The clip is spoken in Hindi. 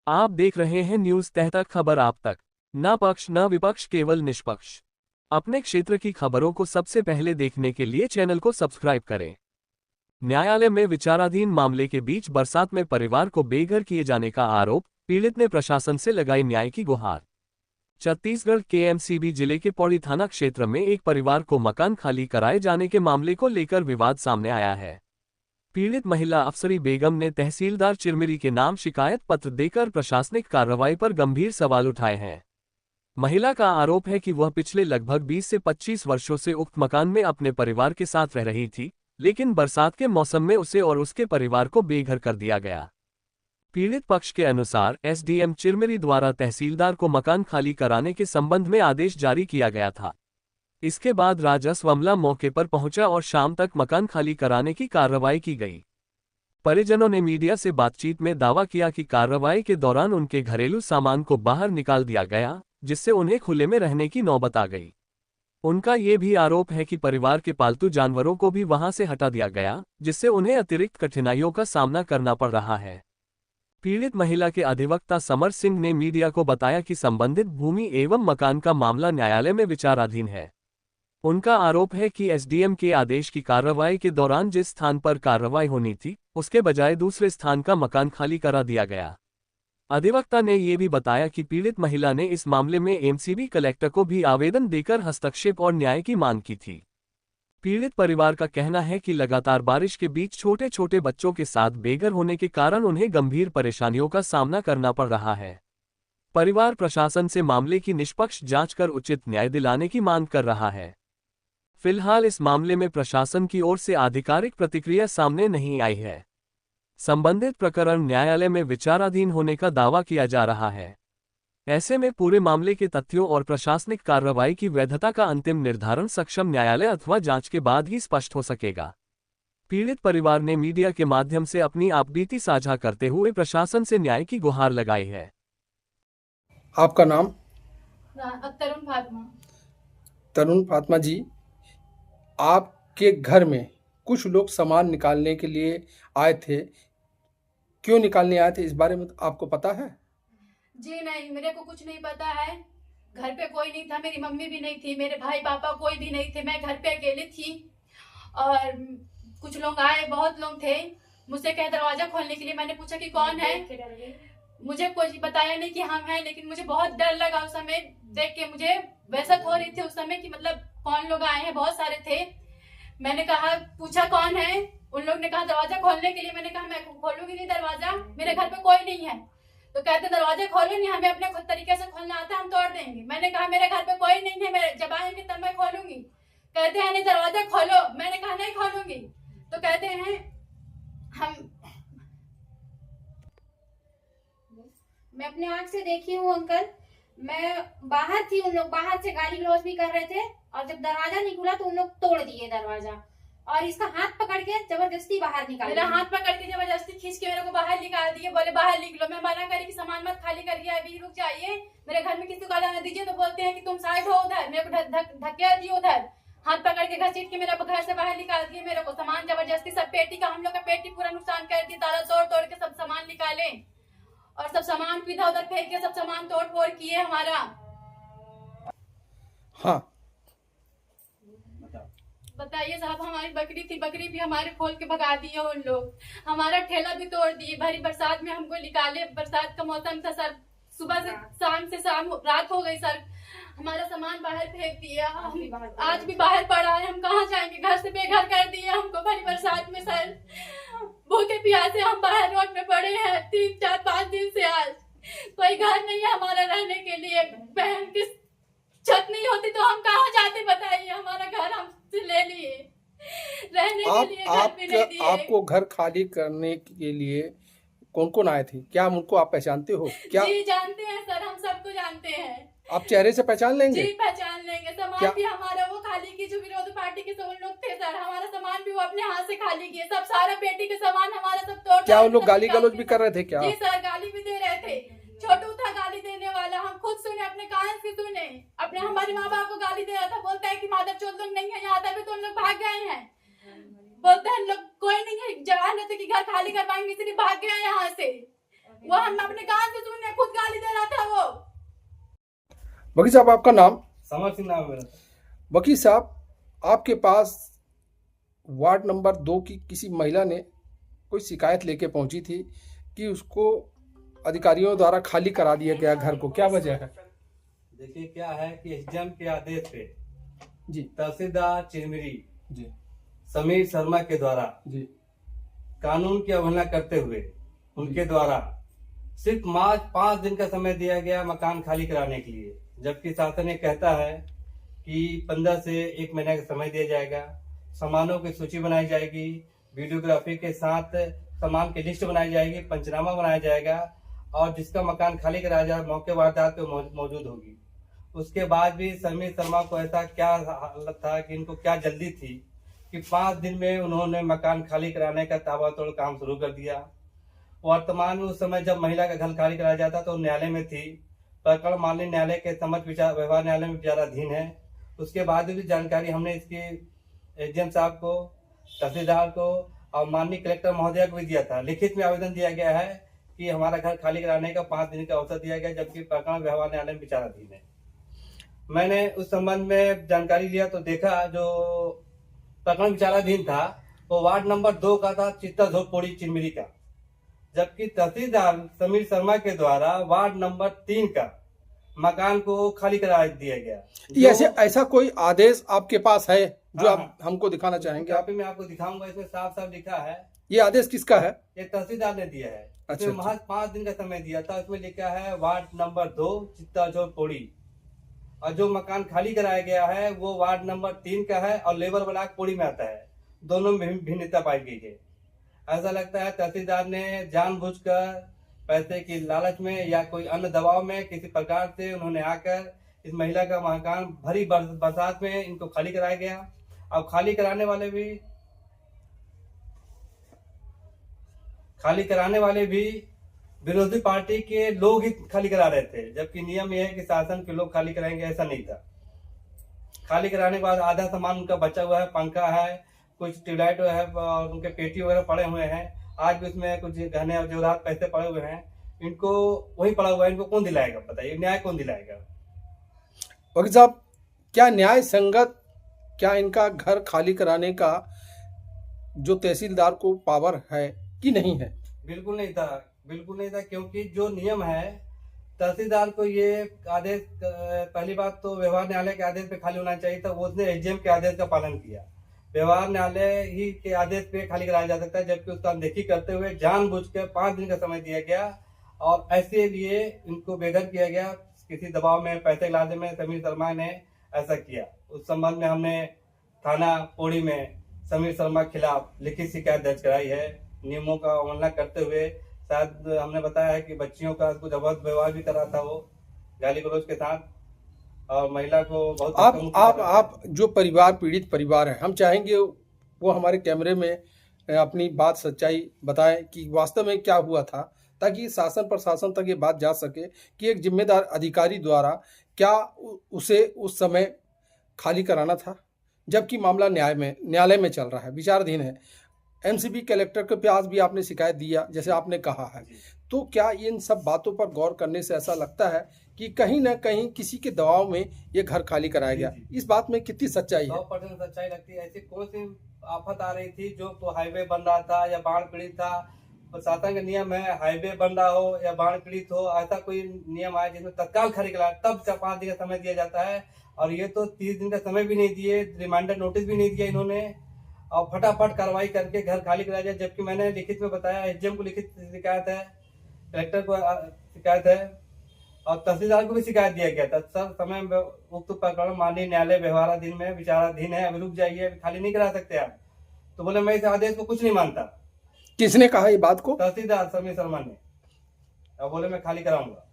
आप देख रहे हैं न्यूज तहतक, खबर आप तक। न पक्ष न विपक्ष, केवल निष्पक्ष। अपने क्षेत्र की खबरों को सबसे पहले देखने के लिए चैनल को सब्सक्राइब करें। न्यायालय में विचाराधीन मामले के बीच बरसात में परिवार को बेघर किए जाने का आरोप, पीड़ित ने प्रशासन से लगाई न्याय की गुहार। छत्तीसगढ़ के एमसीबी जिले के पौड़ी थाना क्षेत्र में एक परिवार को मकान खाली कराए जाने के मामले को लेकर विवाद सामने आया है। पीड़ित महिला अफसरी बेगम ने तहसीलदार चिरमिरी के नाम शिकायत पत्र देकर प्रशासनिक कार्रवाई पर गंभीर सवाल उठाए हैं। महिला का आरोप है कि वह पिछले लगभग 20 से 25 वर्षों से उक्त मकान में अपने परिवार के साथ रह रही थी, लेकिन बरसात के मौसम में उसे और उसके परिवार को बेघर कर दिया गया। पीड़ित पक्ष के अनुसार एसडीएम चिरमिरी द्वारा तहसीलदार को मकान खाली कराने के संबंध में आदेश जारी किया गया था। इसके बाद राजस्व अमला मौके पर पहुंचा और शाम तक मकान खाली कराने की कार्रवाई की गई। परिजनों ने मीडिया से बातचीत में दावा किया कि कार्रवाई के दौरान उनके घरेलू सामान को बाहर निकाल दिया गया, जिससे उन्हें खुले में रहने की नौबत आ गई। उनका ये भी आरोप है कि परिवार के पालतू जानवरों को भी वहां से हटा दिया गया, जिससे उन्हें अतिरिक्त कठिनाइयों का सामना करना पड़ रहा है। पीड़ित महिला के अधिवक्ता समर सिंह ने मीडिया को बताया कि संबंधित भूमि एवं मकान का मामला न्यायालय में विचाराधीन है। उनका आरोप है कि एसडीएम के आदेश की कार्रवाई के दौरान जिस स्थान पर कार्रवाई होनी थी, उसके बजाय दूसरे स्थान का मकान खाली करा दिया गया। अधिवक्ता ने यह भी बताया कि पीड़ित महिला ने इस मामले में एमसीबी कलेक्टर को भी आवेदन देकर हस्तक्षेप और न्याय की मांग की थी। पीड़ित परिवार का कहना है कि लगातार बारिश के बीच छोटे छोटे बच्चों के साथ बेघर होने के कारण उन्हें गंभीर परेशानियों का सामना करना पड़ रहा है। परिवार प्रशासन से मामले की निष्पक्ष जांच कर उचित न्याय दिलाने की मांग कर रहा है। फिलहाल इस मामले में प्रशासन की ओर से आधिकारिक प्रतिक्रिया सामने नहीं आई है। संबंधित प्रकरण न्यायालय में विचाराधीन होने का दावा किया जा रहा है। ऐसे में पूरे मामले के तथ्यों और प्रशासनिक कार्रवाई की वैधता का अंतिम निर्धारण सक्षम न्यायालय अथवा जांच के बाद ही स्पष्ट हो सकेगा। पीड़ित परिवार ने मीडिया के माध्यम से अपनी आपबीती साझा करते हुए प्रशासन से न्याय की गुहार लगाई है। आपका नाम? तरुण फातिमा। तरुण फातिमा जी, आपके घर में कुछ लोग सामान निकालने के लिए आए थे, क्यों निकालने आए थे इस बारे में आपको पता है? जी नहीं, मेरे को कुछ नहीं पता है। घर पे कोई नहीं था, मेरी मम्मी भी नहीं थी, मेरे भाई पापा कोई भी नहीं थे, मैं घर पे अकेली थी। और कुछ लोग आए, बहुत लोग थे, मुझसे कहे दरवाजा खोलने के लिए। मैंने पूछा कि कौन है, मुझे कुछ बताया नहीं कि हम हैं, लेकिन मुझे बहुत डर लगा उस समय देख के। मुझे वैसा हो रही थी उस समय कि मतलब कौन लोग आए हैं, बहुत सारे थे। मैंने कहा, पूछा कौन है, उन लोग ने कहा दरवाजा खोलने के लिए। मैंने कहा मैं खोलूंगी नहीं दरवाजा, मेरे घर पे कोई नहीं है। तो कहते दरवाजा खोलो नहीं, हमें अपने खुद तरीके से खोलना आता है, हम तोड़ देंगे। मैंने कहा मेरे घर पे कोई नहीं है, मेरे जब आएंगे तब मैं खोलूंगी। कहते हैं नहीं दरवाजा खोलो, मैंने कहा नहीं खोलूंगी। तो कहते हैं मैं अपने आंख से देखी हूँ अंकल। मैं बाहर थी, उन लोग बाहर से गाली गलौज भी कर रहे थे, और जब दरवाजा निकला तो उन लोग तोड़ दिए दरवाजा, और इसका हाथ पकड़ के जबरदस्ती बाहर निकाल मेरा हाथ पकड़ के जबरदस्ती खींच के मेरे को बाहर निकाल दिए। बोले बाहर निकलो। मैं मना करी कि सामान मत खाली करिए, अभी रुक जाइए, मेरे घर में किसी को आने दीजिए। तो बोलते हैं कि तुम साइड हो उधर, मेरे को धक्के दिए उधर, हाथ पकड़ के घसीट के मेरा घर से बाहर निकाल दिए। मेरे को सामान जबरदस्ती, सब पेटी का, हम लोग का पेटी पूरा नुकसान कर दिए, ताला तोड़ तोड़ के सब सामान निकाले, और सब सामान को इधर उधर फेंक के सब सामान तोड़ फोड़ किए हमारा। हाँ बताइए साहब, हमारी बकरी थी, बकरी भी हमारे खोल के भगा दिए उन लोग। हमारा ठेला भी तोड़ दिए, भरी बरसात में हमको निकाले। बरसात का मौसम था सर, सुबह से शाम रात हो गई सर। हमारा सामान बाहर फेंक दिया, आज भी बाहर पड़ा है। हम कहाँ जाएंगे, घर से बेघर कर दिए हमको भरी बरसात में सर। भूखे प्यासे हम बाहर रोड में पड़े हैं 3 4 5 दिन से। आज कोई घर नहीं है हमारा रहने के लिए। बहन की छत नहीं होती तो हम कहाँ जाते बताइए। हमारा घर हमसे ले लिए, रहने के लिए घर भी नहीं दिए। आपको घर खाली करने के लिए कौन कौन आए थे, क्या उनको आप पहचानते हो क्या? जी जानते हैं सर, हम सबको जानते हैं। आप चेहरे से पहचान लेंगे? जी पहचान लेंगे। सामान भी हमारा वो खाली की, जो विरोधी पार्टी के सब लोग थे सर, हमारा सामान भी वो अपने हाथ से खाली किए। सब सारा पेटी के सामान हमारा सब तोड़। क्या वो लोग गाली गलौज भी कर रहे थे क्या? जी सर, गाली भी दे रहे थे। छोटू था गाली देने वाला, हम खुद सुने, अपने कान से सुने। अपने हमारे माँ बाप को गाली दे रहा था, बोलता है कि माधव चौथ लोग नहीं है यहाँ, तभी तो उन लोग भाग गए हैं। बोलते हैं लोग कोई नहीं है, जवान रहते कि घर खाली करवाएंगे, इसलिए भाग गए यहाँ से। वो हम अपने कान से सुने, वकील साहब, आपका नाम? समर सिंह नाम है मेरा। वकील साहब, आपके पास वार्ड नंबर 2 की किसी महिला ने कोई शिकायत लेके पहुंची थी कि उसको अधिकारियों द्वारा खाली करा दिया गया घर को, क्या वजह है? देखिए क्या है कि एसडीएम के आदेश पे जी तहसीलदार चिरमिरी जी समीर शर्मा के द्वारा जी कानून की अवहेलना करते हुए उनके द्वारा सिर्फ मार्च 5 दिन का समय दिया गया मकान खाली कराने के लिए, जबकि शासन ये कहता है कि 15 से 1 महीने का समय दिया जाएगा, सामानों की सूची बनाई जाएगी, वीडियोग्राफी के साथ सामान की लिस्ट बनाई जाएगी, पंचनामा बनाया जाएगा और जिसका मकान खाली कराया जाए मौके वारदात पे मौजूद होगी। उसके बाद भी समीर शर्मा को ऐसा क्या हालत था कि इनको क्या जल्दी थी कि 5 दिन में उन्होंने मकान खाली कराने का ताबड़तोड़ काम शुरू कर दिया। वर्तमान में उस समय जब महिला का घर खाली कराया जाता तो न्यायालय में थी, प्रकरण माननीय न्यायालय के समक्ष व्यवहार न्यायालय में विचाराधीन है। उसके बाद भी जानकारी हमने इसकी एसडीएम साहब को, तहसीलदार को और माननीय कलेक्टर महोदय को भी दिया था। लिखित में आवेदन दिया गया है कि हमारा घर खाली कराने का 5 दिन का अवसर दिया गया, जबकि प्रकरण व्यवहार न्यायालय में विचाराधीन है। मैंने उस संबंध में जानकारी लिया तो देखा जो प्रकरण विचाराधीन था वो वार्ड नंबर 2 का था, चित्ताझोपड़ी चिरमिरी का, जबकि तहसीलदार समीर शर्मा के द्वारा वार्ड नंबर 3 का मकान को खाली करा दिया गया। ये ऐसा कोई आदेश आपके पास है जो आप हमको दिखाना चाहेंगे? आप मैं आपको दिखाऊंगा, इसमें साफ साफ लिखा है। ये आदेश किसका है? ये तहसीलदार ने दिया है। अच्छा, इसमें महज 5 दिन का समय दिया था। उसमें लिखा है वार्ड नंबर 2 चित्ताझोपड़ी, और जो मकान खाली कराया गया है वो वार्ड नंबर 3 का है और लेबर ब्लॉक पौड़ी में आता है। दोनों में भिन्नता पाई गई है। ऐसा लगता है तहसीलदार ने जानबूझकर पैसे की लालच में या कोई अन्य दबाव में किसी प्रकार से उन्होंने आकर इस महिला का मकान भरी बरसात में इनको खाली कराया गया। अब खाली कराने वाले भी विरोधी पार्टी के लोग ही खाली करा रहे थे, जबकि नियम यह है कि शासन के लोग खाली कराएंगे, ऐसा नहीं था। खाली कराने के बाद आधा सामान उनका बचा हुआ है, पंखा है, कुछ ट्यूबलाइट है और उनके पेटी वगैरह पड़े हुए हैं। आज भी उसमें कुछ गहने और जेवरात पैसे पड़े हुए हैं, इनको वही पड़ा हुआ है। इनको कौन दिलाएगा? बताइए, न्याय कौन दिलाएगा? वकील साहब, क्या न्याय संगत, क्या इनका घर खाली कराने का जो तहसीलदार को पावर है कि नहीं है? बिल्कुल नहीं था, क्योंकि जो नियम है तहसीलदार को ये आदेश, पहली बात तो व्यवहार न्यायालय के आदेश पे खाली होना चाहिए था। वो उसने एसडीएम के आदेश का पालन किया। व्यवहार न्यायालय ही के आदेश पे खाली कराया जा सकता है, जबकि उसका अनदेखी करते हुए जानबूझकर 5 दिन का समय दिया गया और ऐसे लिए इनको बेघर किया गया। किसी दबाव में, पैसे के लालच में समीर शर्मा ने ऐसा किया। उस संबंध में हमने थाना पौड़ी में समीर शर्मा के खिलाफ लिखित शिकायत दर्ज कराई है। नियमों का उल्लंघन करते हुए, शायद हमने बताया है कि बच्चियों का कुछ अभद्र व्यवहार भी कर रहा था, वो गाली गलौज के साथ, और महिला को बहुत। आप जो परिवार, पीड़ित परिवार है, हम चाहेंगे वो हमारे कैमरे में अपनी बात सच्चाई बताएं कि वास्तव में क्या हुआ था, ताकि शासन प्रशासन तक ये बात जा सके कि एक जिम्मेदार अधिकारी द्वारा क्या उसे उस समय खाली कराना था, जबकि मामला न्यायालय में चल रहा है, विचाराधीन है। एमसीबी कलेक्टर के पास भी आपने शिकायत दिया, जैसे आपने कहा है। तो क्या इन सब बातों पर गौर करने से ऐसा लगता है कि कहीं ना कहीं किसी के दबाव में ये घर खाली कराया गया? इस बात में कितनी सच्चाई है? 100% सच्चाई लगती है। ऐसी कौन सी आफत आ रही थी जो तो हाईवे बन रहा था या बाढ़ पीड़ित था? प्रशासन का नियम है, हाईवे बन रहा हो या बाढ़ पीड़ित हो, ऐसा कोई नियम आया जिसमें तत्काल खाली कराया, तब 5 दिन का समय दिया जाता है। और ये तो 30 दिन का समय भी नहीं दिए, रिमाइंडर नोटिस भी नहीं दिया इन्होंने, और फटाफट कार्रवाई करके घर खाली कराया जाए। जबकि मैंने लिखित में बताया, एसडीएम को लिखित शिकायत है, कलेक्टर को शिकायत है और तहसीलदार को भी शिकायत दिया गया था। सर, समय उक्त प्रकरण माननीय न्यायालय व्यवहाराधीन में विचाराधीन है, अभी रुक जाइए, अभी खाली नहीं करा सकते आप। तो बोले मैं इस आदेश को कुछ नहीं मानता। किसने कहा ये बात को? तहसीलदार समीर शर्मा ने। और बोले मैं खाली कराऊंगा।